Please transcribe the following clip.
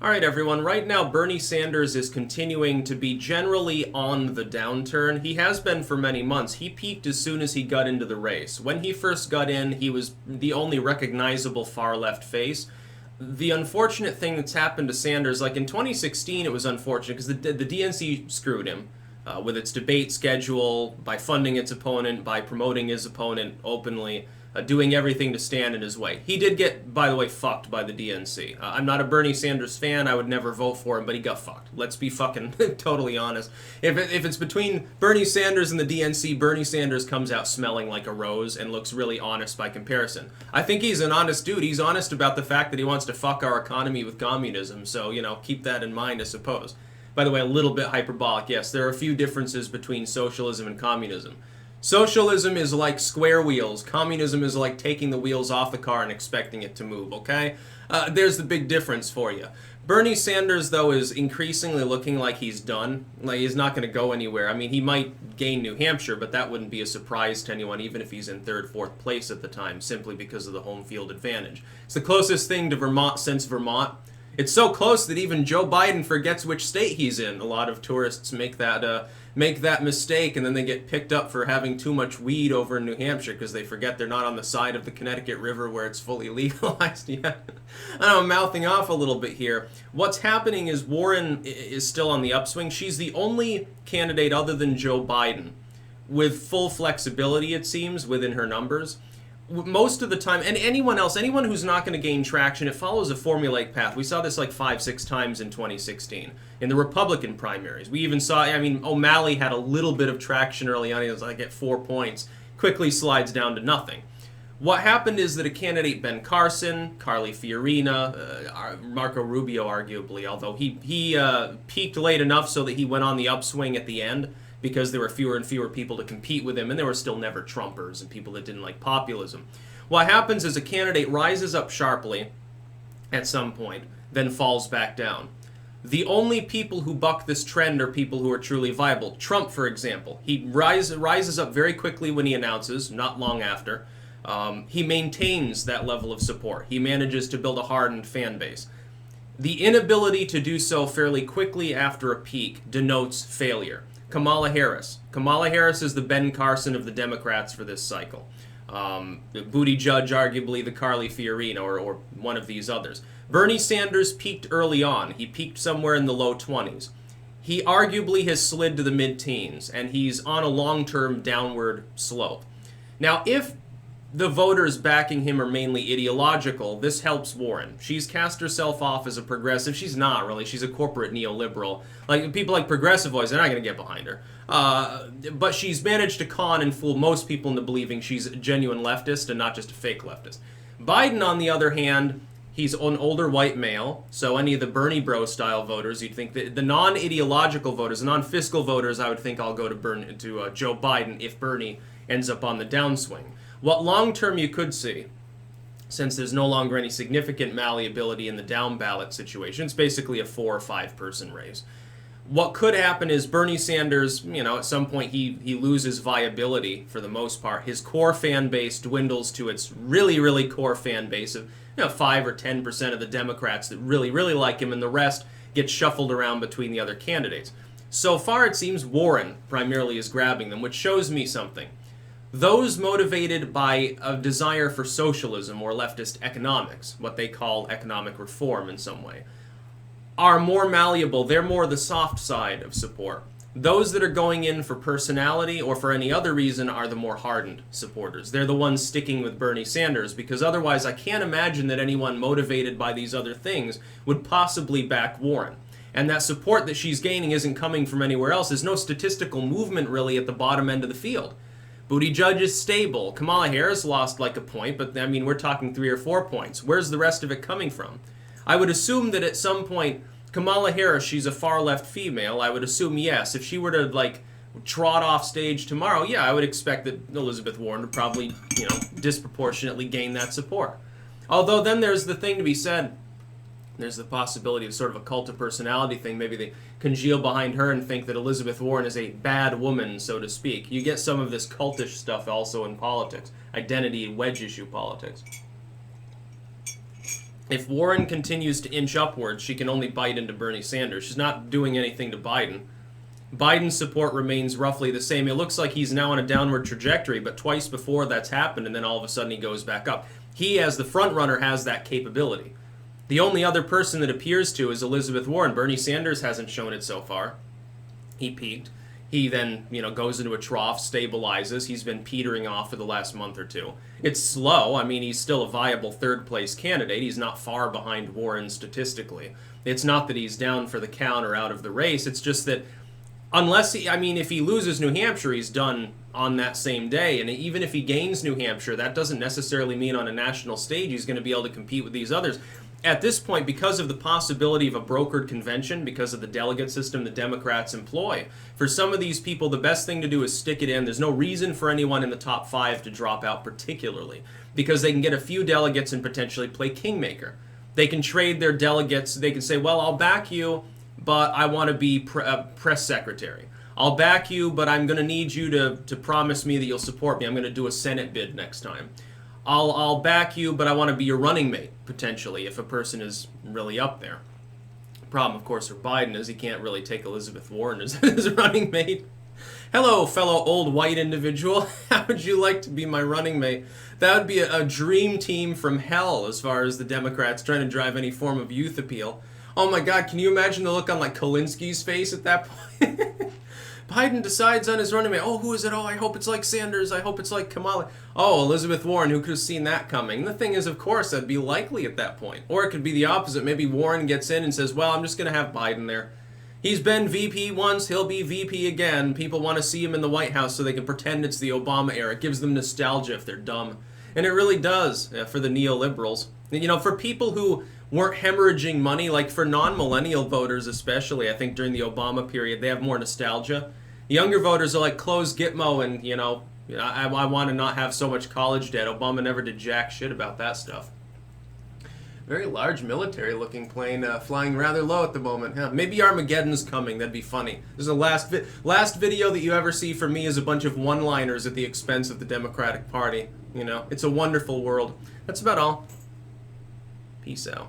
All right, everyone. Right now, Bernie Sanders is continuing to be generally on the downturn. He has been for many months. He peaked as soon as he got into the race. When he first got in, he was the only recognizable far left face. The unfortunate thing that's happened to Sanders, like in 2016, it was unfortunate because the DNC screwed him with its debate schedule, by funding its opponent, by promoting his opponent openly, doing everything to stand in his way. He did get, by the way, fucked by the DNC. I'm not a Bernie Sanders fan. I would never vote for him, but he got fucked. Let's be fucking totally honest. If it's between Bernie Sanders and the DNC, Bernie Sanders comes out smelling like a rose and looks really honest by comparison. I think he's an honest dude. He's honest about the fact that he wants to fuck our economy with communism, so, keep that in mind, I suppose. By the way, a little bit hyperbolic, yes. There are a few differences between socialism and communism. Socialism is like square wheels. Communism is like taking the wheels off the car and expecting it to move, okay? There's the big difference for you. Bernie Sanders, though, is increasingly looking like he's done. Like, he's not going to go anywhere. I mean, he might gain New Hampshire, but that wouldn't be a surprise to anyone, even if he's in third, fourth place at the time, simply because of the home field advantage. It's the closest thing to Vermont since Vermont. It's so close that even Joe Biden forgets which state he's in. A lot of tourists make that mistake, and then they get picked up for having too much weed over in New Hampshire because they forget they're not on the side of the Connecticut River where it's fully legalized yet. I know I'm mouthing off a little bit here. What's happening is Warren is still on the upswing. She's the only candidate other than Joe Biden with full flexibility, it seems, within her numbers. Most of the time, and anyone who's not going to gain traction, it follows a formulaic path. We saw this like 5-6 times in 2016 in the Republican primaries. We even saw, O'Malley had a little bit of traction early on. He was like at 4 points, quickly slides down to nothing. What happened is that a candidate, Ben Carson, Carly Fiorina, Marco Rubio arguably, although he peaked late enough so that he went on the upswing at the end, because there were fewer and fewer people to compete with him, and there were still never Trumpers and people that didn't like populism. What happens is a candidate rises up sharply at some point, then falls back down. The only people who buck this trend are people who are truly viable. Trump, for example, he rises up very quickly when he announces, not long after. He maintains that level of support. He manages to build a hardened fan base. The inability to do so fairly quickly after a peak denotes failure. Kamala Harris. Kamala Harris is the Ben Carson of the Democrats for this cycle. Buttigieg, arguably the Carly Fiorina, or one of these others. Bernie Sanders peaked early on. He peaked somewhere in the low 20s. He arguably has slid to the mid-teens, and he's on a long-term downward slope. Now, if the voters backing him are mainly ideological, this helps Warren. She's cast herself off as a progressive. She's not really. She's a corporate neoliberal. Like, people like Progressive Voice, they're not going to get behind her. But she's managed to con and fool most people into believing she's a genuine leftist and not just a fake leftist. Biden, on the other hand, he's an older white male, so any of the Bernie bro style voters, you'd think that the non-ideological voters, the non-fiscal voters, I would think I'll go to Joe Biden if Bernie ends up on the downswing. What long-term you could see, since there's no longer any significant malleability in the down ballot situation, it's basically a 4 or 5 person race. What could happen is Bernie Sanders, at some point he loses viability for the most part. His core fan base dwindles to its really, really core fan base of 5 or 10% of the Democrats that really, really like him, and the rest get shuffled around between the other candidates. So far, it seems Warren primarily is grabbing them, which shows me something. Those motivated by a desire for socialism or leftist economics, what they call economic reform in some way, are more malleable. They're more the soft side of support. Those that are going in for personality or for any other reason are the more hardened supporters. They're the ones sticking with Bernie Sanders, because otherwise I can't imagine that anyone motivated by these other things would possibly back Warren. And that support that she's gaining isn't coming from anywhere else. There's no statistical movement really at the bottom end of the field. Buttigieg is stable. Kamala Harris lost like a point, but we're talking 3 or 4 points. Where's the rest of it coming from? I would assume that at some point, Kamala Harris, she's a far left female. I would assume yes. If she were to trot off stage tomorrow, yeah, I would expect that Elizabeth Warren would probably, disproportionately gain that support. Although then there's the thing to be said. There's the possibility of sort of a cult of personality thing. Maybe they congeal behind her and think that Elizabeth Warren is a bad woman, so to speak. You get some of this cultish stuff also in politics. Identity and wedge issue politics. If Warren continues to inch upwards, she can only bite into Bernie Sanders. She's not doing anything to Biden. Biden's support remains roughly the same. It looks like he's now on a downward trajectory, but twice before that's happened, and then all of a sudden he goes back up. He, as the front runner, has that capability. The only other person that appears to is Elizabeth Warren. Bernie Sanders hasn't shown it so far. He peaked. He then, goes into a trough, stabilizes. He's been petering off for the last month or two. It's slow. I mean, he's still a viable third-place candidate. He's not far behind Warren statistically. It's not that he's down for the count or out of the race. It's just that if he loses New Hampshire, he's done on that same day. And even if he gains New Hampshire, that doesn't necessarily mean on a national stage he's going to be able to compete with these others. At this point, because of the possibility of a brokered convention, because of the delegate system the Democrats employ, for some of these people, the best thing to do is stick it in. There's no reason for anyone in the top 5 to drop out particularly, because they can get a few delegates and potentially play kingmaker. They can trade their delegates. They can say, well, I'll back you, but I want to be press secretary. I'll back you, but I'm going to need you to promise me that you'll support me. I'm going to do a Senate bid next time. I'll back you, but I want to be your running mate, potentially, if a person is really up there. The problem, of course, for Biden is he can't really take Elizabeth Warren as his running mate. Hello, fellow old white individual. How would you like to be my running mate? That would be a dream team from hell as far as the Democrats trying to drive any form of youth appeal. Oh my God, can you imagine the look on like Kalinsky's face at that point? Biden decides on his running mate. Oh, who is it? Oh, I hope it's like Sanders. I hope it's like Kamala. Oh, Elizabeth Warren, who could have seen that coming? And the thing is, of course, that'd be likely at that point. Or it could be the opposite. Maybe Warren gets in and says, well, I'm just going to have Biden there. He's been VP once, he'll be VP again. People want to see him in the White House so they can pretend it's the Obama era. It gives them nostalgia if they're dumb. And it really does for the neoliberals. And, for people who weren't hemorrhaging money, like for non-millennial voters especially, I think during the Obama period, they have more nostalgia. Younger voters are like, close Gitmo and, I want to not have so much college debt. Obama never did jack shit about that stuff. Very large military-looking plane flying rather low at the moment. Yeah, maybe Armageddon's coming. That'd be funny. This is the last video that you ever see from me is a bunch of one-liners at the expense of the Democratic Party. It's a wonderful world. That's about all. Peace out.